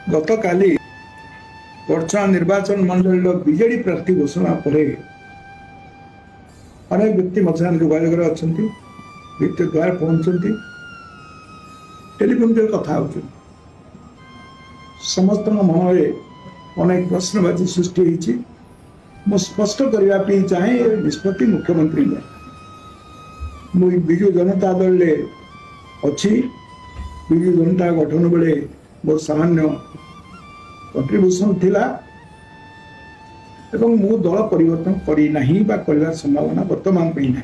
गत काली वर्षा निर्वाचन मंडल बीजेडी प्रार्थी घोषणा पर अनेक व्यक्ति मत जोगाजोग अच्छा व्यक्ति द्वारा पहुंचती टेलीफोन जो कथा हो समस्त मन में अनेक प्रश्नवाची सृष्टि होती मु स्पष्ट करने चाहे निष्पत्ति मुख्यमंत्री ने मुझे विजु जनता दल अच्छी विजु जनता गठन बेले मोर सामान्य कंट्रीब्यूशन थिला एवं मु दल परिवर्तन कर संभावना वर्तमान ना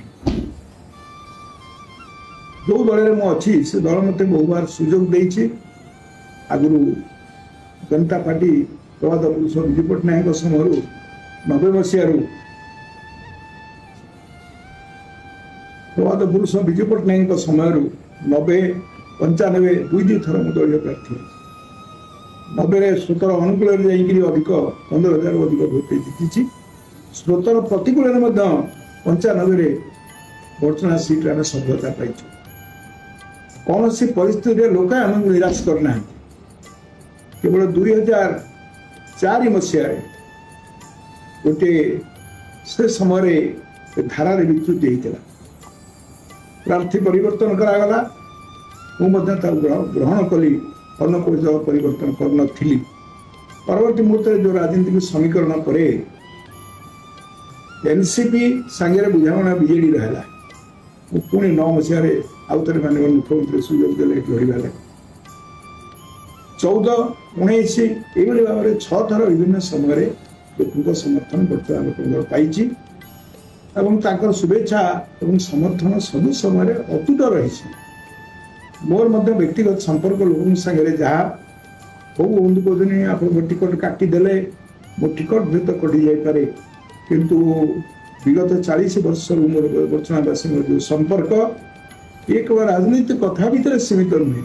जो दल में अच्छी से दल मत बहु बार सुजोग देछि आगु जनता पार्टी प्रभात पुरुष विजु पट्टनायक समय 90 मसीह प्रभात पुरुष विजु पट्टनायक समय 90 95 दुई थर मु दलीय प्रार्थी 90 स्वतर अनुकूल अधिक 15,000 अधिक भोट जीति स्वतर प्रतिकूल 95 वर्चना सीट आम सफलता पाई कौन सी परिस्थिति लोक आम निराश करना केवल 2004 मसीह गोटे से समय धारार विच्युति होता प्रार्थी परिवर्तन करागला मुझे ग्रहण कली अन्न परिवर्तन कर परवर्ती मुहूर्त जो राजनीतिक समीकरण पर एनसीपी सांगे बुझाणा बीजेडी रहा पुणी 9 मसीह आउ थे माननीय मुख्यमंत्री सुजोग देले लड़वा 14 19 ये भाव में 6 थर विभिन्न समय लोकों समर्थन वर्तमान लोक पाई शुभेच्छा और समर्थन सब समय अतुट रही मोर मध्य व्यक्तिगत संपर्क लोक सागर जहाँ हो कहते आप टिकट काटिदेले मो टिकट भी तो कटि जापे किंतु विगत 40 वर्ष मोर वर्चनावासी जो संपर्क ये केवल राजनीतिक कथा भीतर सीमित नुहे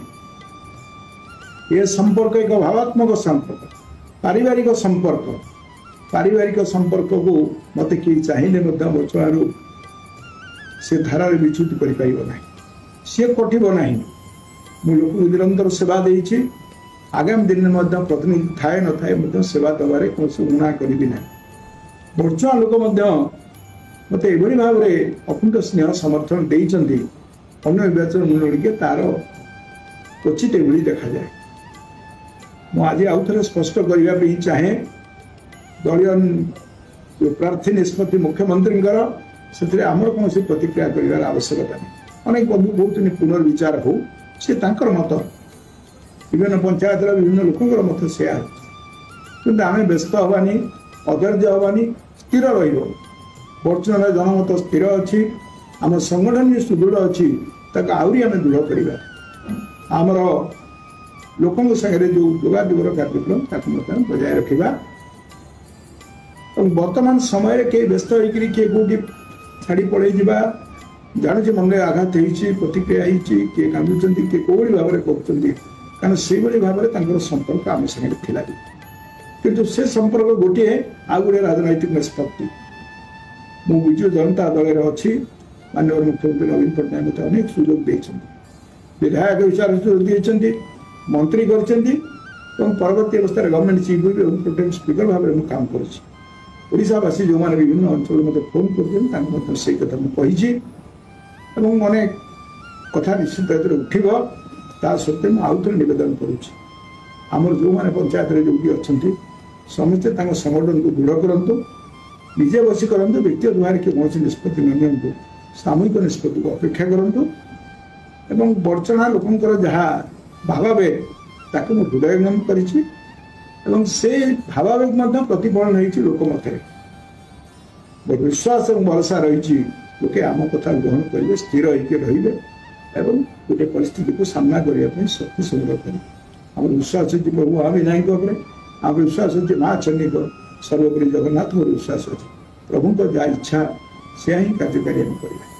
ये संपर्क एक भावात्मक संपर्क पारिवारिक संपर्क को मत किए चाहिए वर्चना से धारार विच्युति कर सी कटब ना मु लोक निरंतर सेवा देछि आगामी दिन में प्रतिनिधि थाए न थाए सेवा दबारे कौन उणा करी ना वर्चुआ लोक मत एभली भाव में अकुंठ स्नेह समर्थन देइचंती अन्य निर्वाचन मंडल के तार क्वचित एभली देखा जाए मुझे आउ थे स्पष्ट करने चाहे दलीय प्रार्थी निष्पत्ति मुख्यमंत्री से आमर कौन प्रतिक्रिया कर आवश्यकता नहीं अनेक बंधु कहते पुनर्विचार हो सी मत विभिन्न पंचायत विभिन्न लोकों मत से कि आम व्यस्त हवानी अधैर्य हवानी स्थिर वर्चन जनमत स्थिर अच्छी आम संगठन भी सुदृढ़ अच्छी आहरी आम दृढ़ करवा आमर लोकों सागर जो जोगाजोगर कार्यक्रम बजाय रखा वर्तमान समय किए व्यस्त होकर किए कौटी छाड़ी पड़े जा जानूँ मन में आघात हो प्रतिक्रिया किए कांदुंट किए कौड़ी भाव में करें से भाव में संपर्क आम सागर थिला किंतु से संपर्क गोटे आ गए राजनैतिक निष्पत्ति मु विजु जनता दल अच्छी माननीय मुख्यमंत्री नवीन पट्टनायक मत अनेक सुजोग देते विधायक विचार सुजोग देते मंत्री करवर्ती अवस्था गवर्नमेंट चीफ प्रोटेक्ट स्पीकर भाव में काम करशावासी जो मैंने विभिन्न अंचल मत फोन कर से कथा मुझे अनेक कथा निश्चित उठब ता सत्वे मुझे आउ थे नवेदन करुँमर जो मैंने पंचायत जो भी अच्छा समस्ते संगठन को दृढ़ करूँ निजे बसी करूँ व्यक्तिगत भाव में कौन निष्पत्ति न नियंतु सामूहिक निष्पत्ति को अपेक्षा करूँ एवं वर्चना लोकंर जहाँ भावावेग ताकू मुझे हृदयंगम कर भावावेग प्रतिफलन होती लोक मत विश्वास और भरोसा रही लोके आम कथा ग्रहण करेंगे स्थिर होकर रे गोटे परिस्थिति को सामना करने शक्ति संग्रह करें आम विश्वास अच्छी प्रभु महाविनायक आम विश्वास अच्छे माँ चंडी सर्वोपरि जगन्नाथ विश्वास अच्छे प्रभु जहाँ इच्छा से ही कार्यकारी करवा।